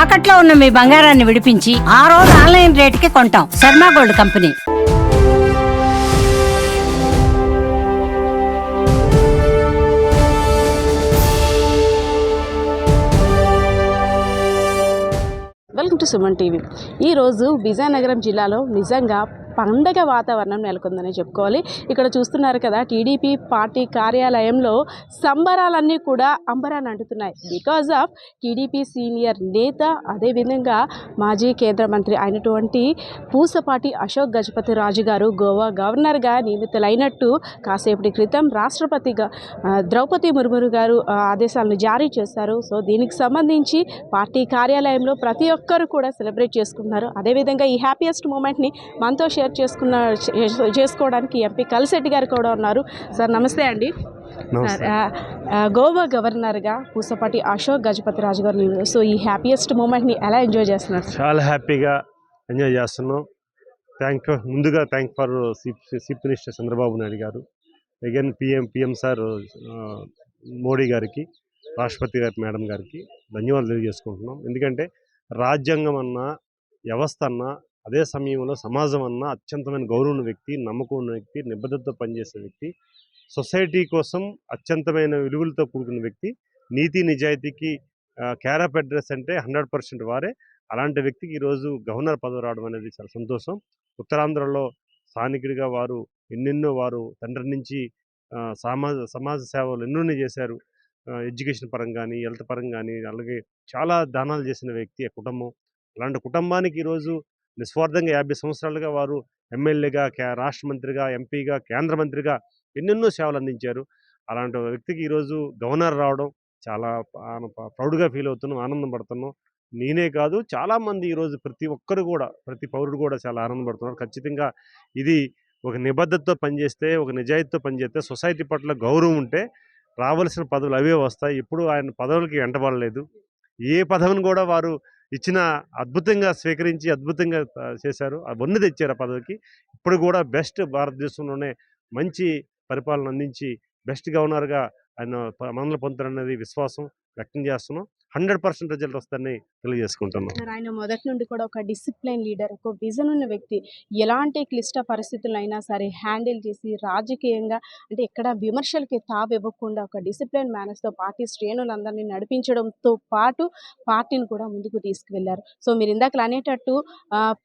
తాకట్లో ఉన్న మీ బంగారాన్ని విడిపించి ఆ రోజు ఆన్లైన్ రేటుకి కొంటాం. Sharma gold company. Welcome to Suman TV. ఈరోజు విజయనగరం జిల్లాలో నిజంగా పండగ వాతావరణం నెలకొందని చెప్పుకోవాలి. ఇక్కడ చూస్తున్నారు కదా, టీడీపీ పార్టీ కార్యాలయంలో సంబరాలన్నీ కూడా అంబరాన్ని అంటున్నాయి. బికాజ్ ఆఫ్ టీడీపీ సీనియర్ నేత, అదేవిధంగా మాజీ కేంద్ర మంత్రి అయినటువంటి పూసపాటి అశోక్ గజపతి రాజు గారు గోవా గవర్నర్గా నియమితులైనట్టు కాసేపటి క్రితం రాష్ట్రపతిగా ద్రౌపది ముర్ము గారు ఆదేశాలను జారీ చేశారు. సో దీనికి సంబంధించి పార్టీ కార్యాలయంలో ప్రతి ఒక్కరు కూడా సెలబ్రేట్ చేసుకుంటున్నారు. అదేవిధంగా ఈ హ్యాపీయెస్ట్ మూమెంట్ని మనతో షేర్ చేసుకోవడానికి ఎంపీ కలిశెట్టి గారు కూడా ఉన్నారు. సార్ నమస్తే అండి. సార్, గోవా గవర్నర్గా పూసపాటి అశోక్ గజపతి రాజు గారు, సో ఈ హ్యాపీయెస్ట్ మూమెంట్ని ఎలా ఎంజాయ్ చేస్తున్నారు? చాలా హ్యాపీగా ఎంజాయ్ చేస్తున్నాం. ముందుగా thank for chief minister Chandrababu Naidu గారు, అగైన్ పిఎం సార్ మోడీ గారికి, రాష్ట్రపతి గారి మేడం గారికి ధన్యవాదాలు తెలియజేసుకుంటున్నాం. ఎందుకంటే రాజ్యాంగం అన్నా, వ్యవస్థ అన్నా, అదే సమయంలో సమాజం అన్నా అత్యంతమైన గౌరవం ఉన్న వ్యక్తి, నమ్మకం ఉన్న వ్యక్తి, నిబద్ధతతో పనిచేసే వ్యక్తి, సొసైటీ కోసం అత్యంతమైన విలువలతో కూడుకున్న వ్యక్తి, నీతి నిజాయితీకి కేర్ ఆఫ్ అడ్రస్ అంటే 100% వారే. అలాంటి వ్యక్తికి ఈరోజు గవర్నర్ పదవి రావడం అనేది చాలా సంతోషం. ఉత్తరాంధ్రలో స్థానికుడిగా వారు వారు తండ్రి నుంచి సమాజ సేవలు ఎన్నోనే చేశారు. ఎడ్యుకేషన్ పరంగా కానీ, హెల్త్ పరంగా కానీ, అలాగే చాలా దానాలు చేసిన వ్యక్తి ఆ కుటుంబం. అలాంటి కుటుంబానికి ఈరోజు నిస్వార్థంగా 50 సంవత్సరాలుగా వారు ఎమ్మెల్యేగా, రాష్ట్ర మంత్రిగా, ఎంపీగా, కేంద్ర మంత్రిగా ఎన్నెన్నో సేవలు అందించారు. అలాంటి వ్యక్తికి ఈరోజు గవర్నర్ రావడం చాలా ప్రౌడ్గా ఫీల్ అవుతున్నాం, ఆనందం పడుతున్నాం. నేనే కాదు, చాలామంది ఈరోజు ప్రతి పౌరుడు కూడా చాలా ఆనందపడుతున్నారు. ఖచ్చితంగా ఇది ఒక నిబద్ధతతో పనిచేస్తే, ఒక నిజాయితీతో పనిచేస్తే, సొసైటీ పట్ల గౌరవం ఉంటే రావాల్సిన పదవులు అవే వస్తాయి. ఇప్పుడు ఆయన పదవులకి వెంటబడలేదు. ఏ పదవిని కూడా వారు ఇచ్చిన అద్భుతంగా స్వీకరించి అద్భుతంగా చేశారు. అవన్నీ తెచ్చారు ఆ పదవికి. ఇప్పుడు కూడా బెస్ట్ భారతదేశంలోనే మంచి పరిపాలన అందించి బెస్ట్ గవర్నర్గా ఆయన మనల్ని పొందుతారనేది విశ్వాసం వ్యక్తం చేస్తున్నాం. 100% రిజల్ట్ వస్తాయని తెలియజేసుకుంటున్నాం. సార్, ఆయన మొదటి నుండి కూడా ఒక డిసిప్లైన్ లీడర్, ఒక విజన్ ఉన్న వ్యక్తి. ఎలాంటి క్లిష్ట పరిస్థితులైనా సరే హ్యాండిల్ చేసి రాజకీయంగా అంటే ఎక్కడ విమర్శలకి తావివ్వకుండా ఒక డిసిప్లైన్ మేనర్స్తో పార్టీ శ్రేణులందరినీ నడిపించడంతో పాటు పార్టీని కూడా ముందుకు తీసుకువెళ్లారు. సో మీరు ఇందాక అనేటట్టు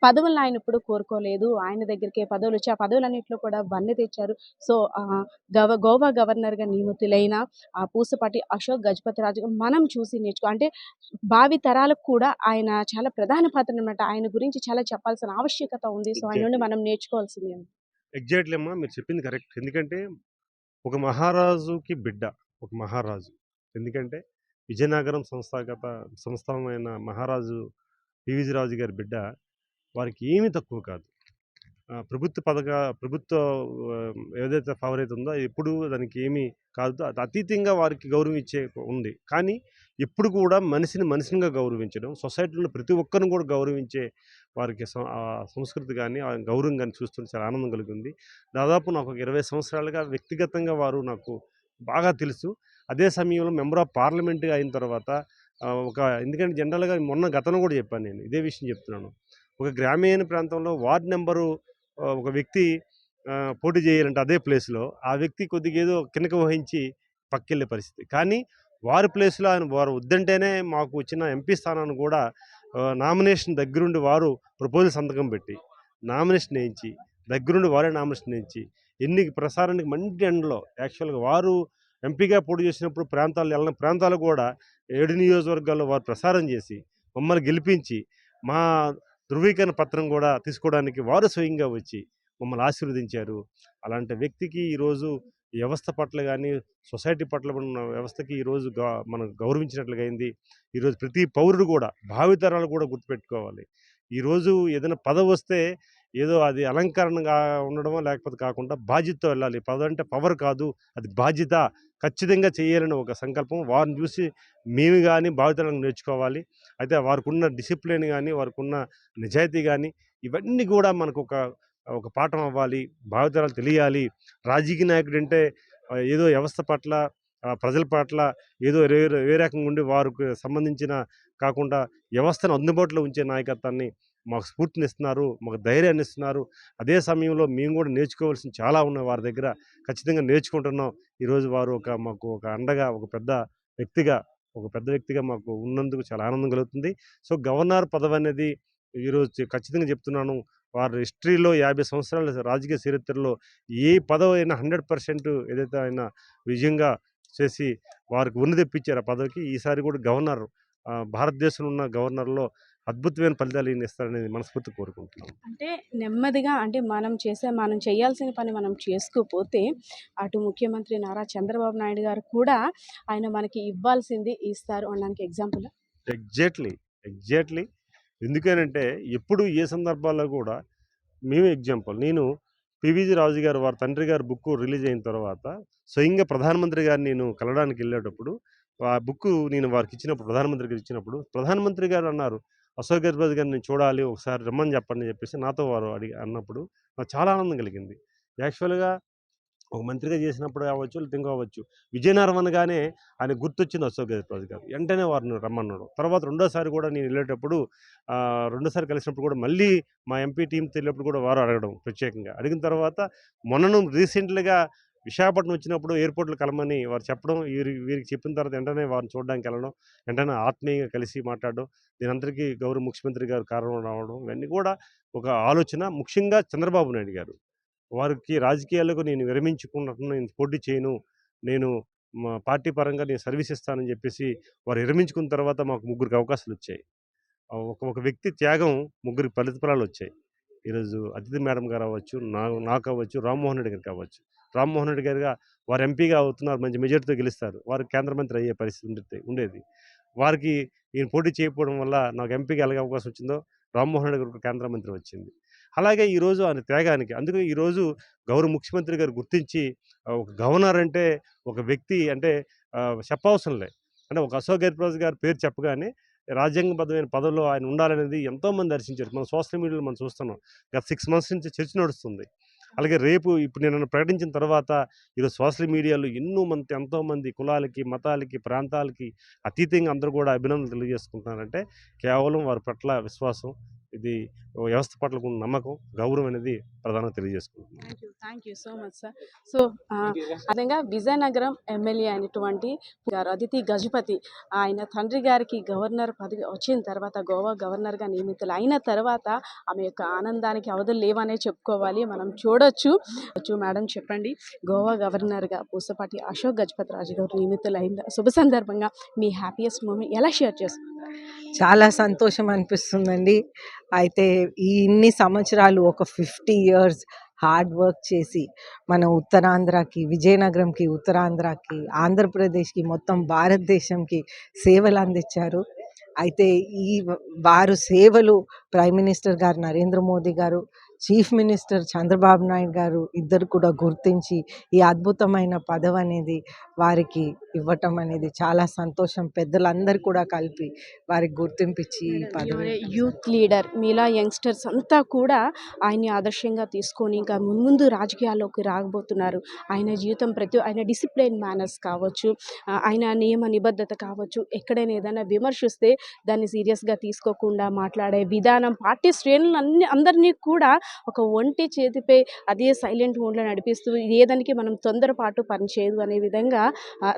పదవులను ఆయన ఇప్పుడు కోరుకోలేదు. ఆయన దగ్గరికే పదవులు వచ్చి ఆ పదవులన్నింటిలో కూడా వన్నె తెచ్చారు. సో గోవా గవర్నర్గా నియమితులైన పూసపాటి అశోక్ గజపతి రాజు మనం చూసి నేర్చుకో, అంటే భావి తరాలకు కూడా ఆయన చాలా ప్రధాన పాత్ర అన్నమాట. ఆయన గురించి చాలా చెప్పాల్సిన ఆవశ్యకత ఉంది. సో ఆయన నుండి మనం నేర్చుకోవాల్సింది. ఎగ్జాక్ట్లీ అమ్మా, మీరు చెప్పింది కరెక్ట్. ఎందుకంటే ఒక మహారాజుకి బిడ్డ, ఒక మహారాజు. ఎందుకంటే విజయనగరం సంస్థానమైన మహారాజు పివిజి రాజు గారి బిడ్డ. వారికి ఏమీ తక్కువ కాదు. ప్రభుత్వ ఏదైతే ఫవర్ అయితే ఉందో ఎప్పుడు దానికి ఏమీ కాదు. అతీతంగా వారికి గౌరవం ఇచ్చే ఉంది. కానీ ఎప్పుడు కూడా మనిషినిగా గౌరవించడం, సొసైటీలో ప్రతి ఒక్కరిని కూడా గౌరవించే వారికి సంస్కృతి కానీ, ఆ గౌరవం కానీ చూస్తుంటే చాలా ఆనందం కలిగింది. దాదాపు నాకు ఒక 20 సంవత్సరాలుగా వ్యక్తిగతంగా వారు నాకు బాగా తెలుసు. అదే సమయంలో మెంబర్ ఆఫ్ పార్లమెంట్గా అయిన తర్వాత ఎందుకంటే జనరల్గా గతంలో కూడా చెప్పాను, నేను ఇదే విషయం చెప్తున్నాను. ఒక గ్రామీణ ప్రాంతంలో వార్డు నెంబరు ఒక వ్యక్తి పోటీ చేయాలంటే అదే ప్లేస్లో ఆ వ్యక్తి కొద్దిగా ఏదో కినక వహించి పక్కెళ్ళే పరిస్థితి. కానీ వారి ప్లేస్లో వారు వద్దంటేనే మాకు వచ్చిన ఎంపీ స్థానాన్ని కూడా నామినేషన్ దగ్గరుండి వారు ప్రపోజల్ సంతకం పెట్టి నామినేషన్ వేయించి, దగ్గరుండి వారే నామినేషన్ వేయించి, ప్రసారానికి మంచి ఎండలో యాక్చువల్గా వారు ఎంపీగా పోటీ చేసినప్పుడు ప్రాంతాలు కూడా 7 నియోజకవర్గాల్లో వారు ప్రసారం చేసి మమ్మల్ని గెలిపించి మా ధృవీకరణ పత్రం కూడా తీసుకోవడానికి వారు స్వయంగా వచ్చి మమ్మల్ని ఆశీర్వదించారు. అలాంటి వ్యక్తికి ఈరోజు వ్యవస్థ పట్ల కానీ, సొసైటీ పట్ల ఉన్న వ్యవస్థకి ఈరోజు మనం గౌరవించినట్లుగా అయింది. ఈరోజు ప్రతి పౌరుడు కూడా, భావితరాలు కూడా గుర్తుపెట్టుకోవాలి. ఈరోజు ఏదైనా పదవి వస్తే ఏదో అది అలంకరణగా ఉండడమో లేకపోతే కాకుండా బాధ్యతతో వెళ్ళాలి. పదవి అంటే పవర్ కాదు, అది బాధ్యత. ఖచ్చితంగా చేయాలని ఒక సంకల్పం. వారిని చూసి మేము కానీ భావితరాలను నేర్చుకోవాలి. అయితే వారికి ఉన్న డిసిప్లిన్ కానీ, వారికి ఉన్న నిజాయితీ కానీ, ఇవన్నీ కూడా మనకు ఒక పాఠం అవ్వాలి. భావితరాలు తెలియాలి. రాజకీయ నాయకుడు అంటే ఏదో వ్యవస్థ పట్ల, ప్రజల పట్ల ఏదో ఏ రకంగా ఉండి వారికి సంబంధించిన కాకుండా వ్యవస్థను అందుబాటులో ఉంచే నాయకత్వాన్ని మాకు స్ఫూర్తినిస్తున్నారు, మాకు ధైర్యాన్ని ఇస్తున్నారు. అదే సమయంలో మేము కూడా నేర్చుకోవాల్సింది చాలా ఉన్నాయి వారి దగ్గర. ఖచ్చితంగా నేర్చుకుంటున్నాం. ఈరోజు వారు మాకు ఒక అండగా, ఒక పెద్ద వ్యక్తిగా మాకు ఉన్నందుకు చాలా ఆనందం కలుగుతుంది. సో, గవర్నర్ పదవి అనేది ఈరోజు ఖచ్చితంగా చెప్తున్నాను. వారి హిస్టరీలో 50 సంవత్సరాల రాజకీయ చరిత్రలో ఏ పదవి అయినా 100% ఏదైతే ఆయన విజయంగా చేసి వారికి ఉన్నది తెప్పించారు ఆ పదవికి. ఈసారి కూడా భారతదేశంలో ఉన్న గవర్నర్‌లో అద్భుతమైన ఫలితాలు ఈయన ఇస్తారనేది మనస్ఫూర్తిగా కోరుకుంటున్నాను. అంటే నెమ్మదిగా అంటే మనం చేయాల్సిన పని మనం చేసుకోపోతే అటు ముఖ్యమంత్రి నారా చంద్రబాబు నాయుడు గారు కూడా ఆయన మనకి ఇవ్వాల్సింది ఇస్తారు అనడానికి ఎగ్జాంపుల్. ఎగ్జాక్ట్‌లీ. ఎందుకనంటే ఎప్పుడు ఏ సందర్భాల్లో కూడా మేమే ఎగ్జాంపుల్. నేను పివిజి రాజు గారు వారి తండ్రి గారి బుక్ రిలీజ్ అయిన తర్వాత స్వయంగా ప్రధానమంత్రి గారిని నేను కలవడానికి వెళ్ళేటప్పుడు ఆ బుక్ నేను ప్రధానమంత్రి గారికి ఇచ్చినప్పుడు ప్రధానమంత్రి గారు అన్నారు, "అశోక్ గజపతి గారిని నేను చూడాలి, ఒకసారి రమ్మని చెప్పండి" అని చెప్పేసి నాతో వారు అన్నప్పుడు నాకు చాలా ఆనందం కలిగింది. యాక్చువల్‌గా ఒక మంత్రిగా చేసినప్పుడు కావచ్చు, లేతే ఇంకో కావచ్చు. విజయనగరం అనగానే ఆయనకు గుర్తొచ్చింది అశోక్ గజపతి గారు. వెంటనే వారిని రమ్మన్నాడు. తర్వాత రెండోసారి కూడా నేను వెళ్ళేటప్పుడు రెండోసారి కలిసినప్పుడు కూడా మళ్ళీ మా ఎంపీ టీమ్‌తో వెళ్ళినప్పుడు కూడా వారు అడగడం ప్రత్యేకంగా. అడిగిన తర్వాత మొన్నను రీసెంట్‌గా విశాఖపట్నం వచ్చినప్పుడు ఎయిర్‌పోర్ట్‌లో కలమని వారు చెప్పడం, వీరికి చెప్పిన తర్వాత వెంటనే వారిని చూడడానికి వెళ్ళడం, వెంటనే ఆత్మీయంగా కలిసి మాట్లాడడం, దీనంతటికీ గౌరవ ముఖ్యమంత్రి గారు కారణం రావడం, ఇవన్నీ కూడా ఒక ఆలోచన. ముఖ్యంగా చంద్రబాబు నాయుడు గారు. వారికి రాజకీయాలకు నేను విరమించుకున్నప్పుడు నేను పోటీ చేయను. నేను మా పార్టీ పరంగా నేను సర్వీస్ ఇస్తానని చెప్పేసి వారు విరమించుకున్న తర్వాత మాకు ముగ్గురికి అవకాశాలొచ్చాయి. ఒక వ్యక్తి త్యాగం ముగ్గురికి ప్రతిఫలాలొచ్చాయి. ఈరోజు అదితి మేడం గారు అవ్వచ్చు, నాకు అవ్వచ్చు, రామ్మోహన్ రెడ్డి గారికి అవ్వచ్చు. రామ్మోహన్ రెడ్డి గారుగా వారు ఎంపీగా అవుతున్నారు. మంచి మెజారిటీతో గెలుస్తారు. వారు కేంద్ర మంత్రి అయ్యే పరిస్థితి ఉండేది. వారికి ఈయన పోటీ చేయకపోవడం వల్ల నాకు ఎంపీగా ఎలాగ అవకాశం వచ్చిందో రామ్మోహన్ రెడ్డి గారికి కేంద్ర మంత్రి వచ్చింది. అలాగే ఈరోజు ఆయన త్యాగానికి అందుకే ఈరోజు గౌరవ ముఖ్యమంత్రి గారు గుర్తించి ఒక గవర్నర్ అంటే ఒక వ్యక్తి అంటే చెప్పవసరం లే. అంటే ఒక అశోక్ గజపతి గారి పేరు చెప్పగానే రాజ్యాంగబద్ధమైన పదవిలో ఆయన ఉండాలనేది ఎంతోమంది దర్శించారు. మనం సోషల్ మీడియాలో మనం చూస్తున్నాం. గత 6 మంత్స్ నుంచి చర్చ నడుస్తుంది. అలాగే ఇప్పుడు నేను ప్రకటించిన తర్వాత ఈరోజు సోషల్ మీడియాలో ఎంతోమంది కులాలకి, మతాలకి, ప్రాంతాలకి అతీతంగా అందరూ కూడా అభినందనలు తెలియజేసుకుంటున్నారంటే కేవలం వారి పట్ల విశ్వాసం, ఇది వ్యవస్థ పట్ల ఉన్న నమ్మకం, గౌరవం అనేది ప్రధానంగా తెలియజేసుకుంటున్నాను. Thank you so much sir. So అదేవిధంగా విజయనగరం ఎమ్మెల్యే అయినటువంటి గారు అదితి గజపతి ఆయన తండ్రి గారికి గవర్నర్ పదవి వచ్చిన తర్వాత గోవా గవర్నర్గా నియమితులు అయిన తర్వాత ఆమె యొక్క ఆనందానికి అవధులు లేవనే చెప్పుకోవాలి. మనం చూడొచ్చు. మేడం చెప్పండి, గోవా గవర్నర్గా పూసపాటి అశోక్ గజపతి రాజు గారు నియమితులు అయిన శుభ సందర్భంగా మీ హ్యాపీయెస్ట్ మూమెంట్ ఎలా షేర్ చేసుకుంటారు? చాలా సంతోషం అనిపిస్తుందండి. అయితే ఈ ఇన్ని సంవత్సరాలు ఒక 50 ఇయర్స్ హార్డ్ వర్క్ చేసి మన ఉత్తరాంధ్రకి, విజయనగరంకి, ఉత్తరాంధ్రకి, ఆంధ్రప్రదేశ్‌కి, మొత్తం భారతదేశంకి సేవలు అందించారు. అయితే వారు సేవలు ప్రైమ్ మినిస్టర్ గారు నరేంద్ర మోదీ గారు, చీఫ్ మినిస్టర్ చంద్రబాబు నాయుడు గారు ఇద్దరు కూడా గుర్తించి ఈ అద్భుతమైన పదవి అనేది వారికి ఇవ్వటం అనేది చాలా సంతోషం. పెద్దలందరూ కూడా కలిపి వారికి గుర్తింపిచ్చి ఈ పదవి. యూత్ లీడర్ మీలా యంగ్స్టర్స్ అంతా కూడా ఆయన్ని ఆదర్శంగా తీసుకొని ఇంకా ముందు రాజకీయాల్లోకి రాబోతున్నారు. ఆయన జీవితం ఆయన డిసిప్లైన్ మేనర్స్ కావచ్చు, ఆయన నియమ నిబద్ధత కావచ్చు, ఎక్కడైనా ఏదైనా విమర్శిస్తే దాన్ని సీరియస్గా తీసుకోకుండా మాట్లాడే విధానం పార్టీ శ్రేణులు అందరినీ కూడా ఒక ఒంటి చేతిపై అదే సైలెంట్ మోడ్లో నడిపిస్తూ ఏదానికి మనం తొందరపాటు పనిచేయదు అనే విధంగా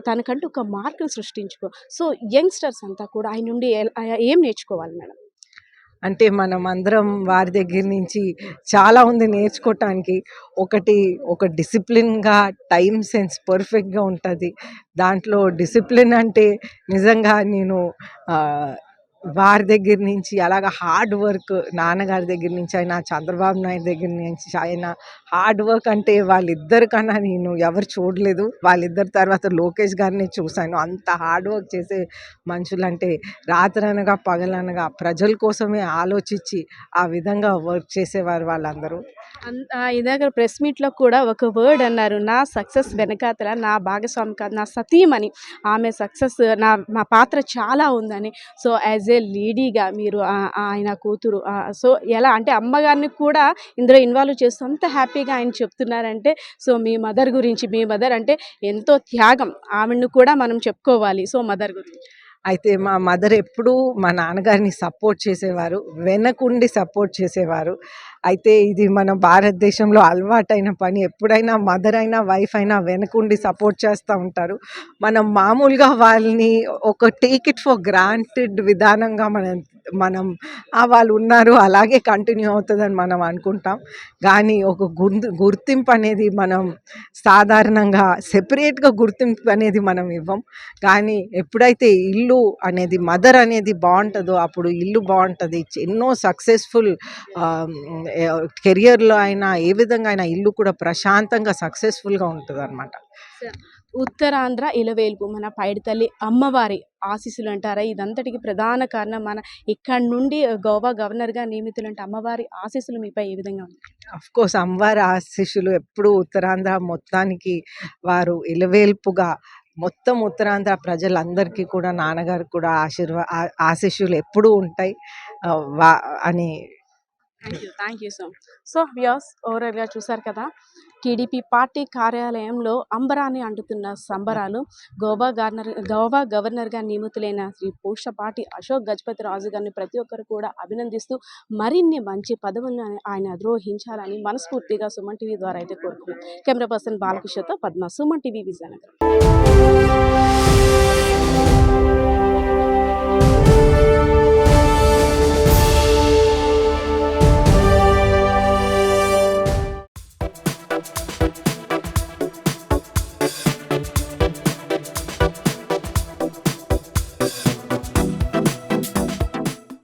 తనకంటూ ఒక మార్కులు సృష్టించుకో. సో యంగ్స్టర్స్ అంతా కూడా ఆయన నుండి ఏం నేర్చుకోవాలి మేడం? అంటే మనం అందరం వారి దగ్గర నుంచి చాలా ఉంది నేర్చుకోవటానికి. ఒక డిసిప్లిన్గా టైం సెన్స్ పర్ఫెక్ట్గా ఉంటుంది. దాంట్లో డిసిప్లిన్ అంటే నిజంగా నేను వారి దగ్గర నుంచి అలాగా హార్డ్ వర్క్, నాన్నగారి దగ్గర నుంచి అయినా, చంద్రబాబు నాయుడు దగ్గర నుంచి అయినా హార్డ్ వర్క్ అంటే వాళ్ళిద్దరికన్నా నేను ఎవరు చూడలేదు. వాళ్ళిద్దరి తర్వాత లోకేష్ గారిని చూశాను. అంత హార్డ్ వర్క్ చేసే మనుషులంటే రాత్రనగా పగలనగా ప్రజల కోసమే ఆలోచించి ఆ విధంగా వర్క్ చేసేవారు వాళ్ళందరూ. ఇదాక ప్రెస్ మీట్లో కూడా ఒక వర్డ్ అన్నారు, నా సక్సెస్ వెనకాతల నా భాగస్వామి కాదు, నా సతీమణి, ఆమె సక్సెస్ మా పాత్ర చాలా ఉందని. సో యాజ్ ఏ లేడీగా మీరు ఆయన కూతురు, సో ఎలా అంటే అమ్మగారిని కూడా ఇందులో ఇన్వాల్వ్ చేస్తూ అంత హ్యాపీగా ఆయన చెప్తున్నారంటే, సో మీ మదర్ గురించి, మీ మదర్ అంటే ఎంతో త్యాగం, ఆమెను కూడా మనం చెప్పుకోవాలి. సో మదర్ గురించి అయితే మా మదర్ ఎప్పుడూ మా నాన్నగారిని సపోర్ట్ చేసేవారు, వెనకుండి సపోర్ట్ చేసేవారు. అయితే ఇది మన భారతదేశంలో అలవాటైన పని. ఎప్పుడైనా మదర్ అయినా, వైఫ్ అయినా వెనకుండి సపోర్ట్ చేస్తూ ఉంటారు. మనం మామూలుగా వాళ్ళని ఒక టేక్ ఇట్ ఫర్ గ్రాంటెడ్ విధానంగా మనం వాళ్ళు ఉన్నారు అలాగే కంటిన్యూ అవుతుందని మనం అనుకుంటాం. కానీ ఒక గుర్తింపు అనేది మనం సాధారణంగా సెపరేట్గా గుర్తింపు అనేది మనం ఇవ్వం. కానీ ఎప్పుడైతే ఇల్లు అనేది మదర్ అనేది బాగుంటుందో అప్పుడు ఇల్లు బాగుంటుంది. ఎన్నో సక్సెస్ఫుల్ కెరియర్లో అయినా ఏ విధంగా అయినా ఇల్లు కూడా ప్రశాంతంగా సక్సెస్ఫుల్గా ఉంటుంది అనమాట. ఉత్తరాంధ్ర ఇలవేల్పు మన పైడితల్లి అమ్మవారి ఆశీస్సులు అంటారా? ఇదంతటికి ప్రధాన కారణం మన ఇక్కడ నుండి గోవా గవర్నర్గా నియమితులంటే అమ్మవారి ఆశీస్సులు మీపై ఏ విధంగా ఉంది? అఫ్ కోర్స్ అమ్మవారి ఆశీస్సులు ఎప్పుడూ ఉత్తరాంధ్ర మొత్తానికి వారు ఇలవేల్పుగా మొత్తం ఉత్తరాంధ్ర ప్రజలందరికీ కూడా నాన్నగారికి కూడా ఆశీస్సులు ఎప్పుడూ ఉంటాయి అని. థ్యాంక్ యూ సో వ్యూస్ ఓవరాల్గా చూసారు కదా, టీడీపీ పార్టీ కార్యాలయంలో అంబరాన్ని అంటుతున్న సంబరాలు. గోవా గవర్నర్గా నియమితులైన శ్రీ పూషపాటి అశోక్ గజపతి రాజు గారిని ప్రతి ఒక్కరు కూడా అభినందిస్తూ మరిన్ని మంచి పదవులను ఆయన అధిరోహించాలని మనస్ఫూర్తిగా సుమన్ టీవీ ద్వారా అయితే కోరుకున్నాం. కెమెరా పర్సన్ బాలకృష్ణతో పద్మ, సుమన్ టీవీ, విజయనగరం.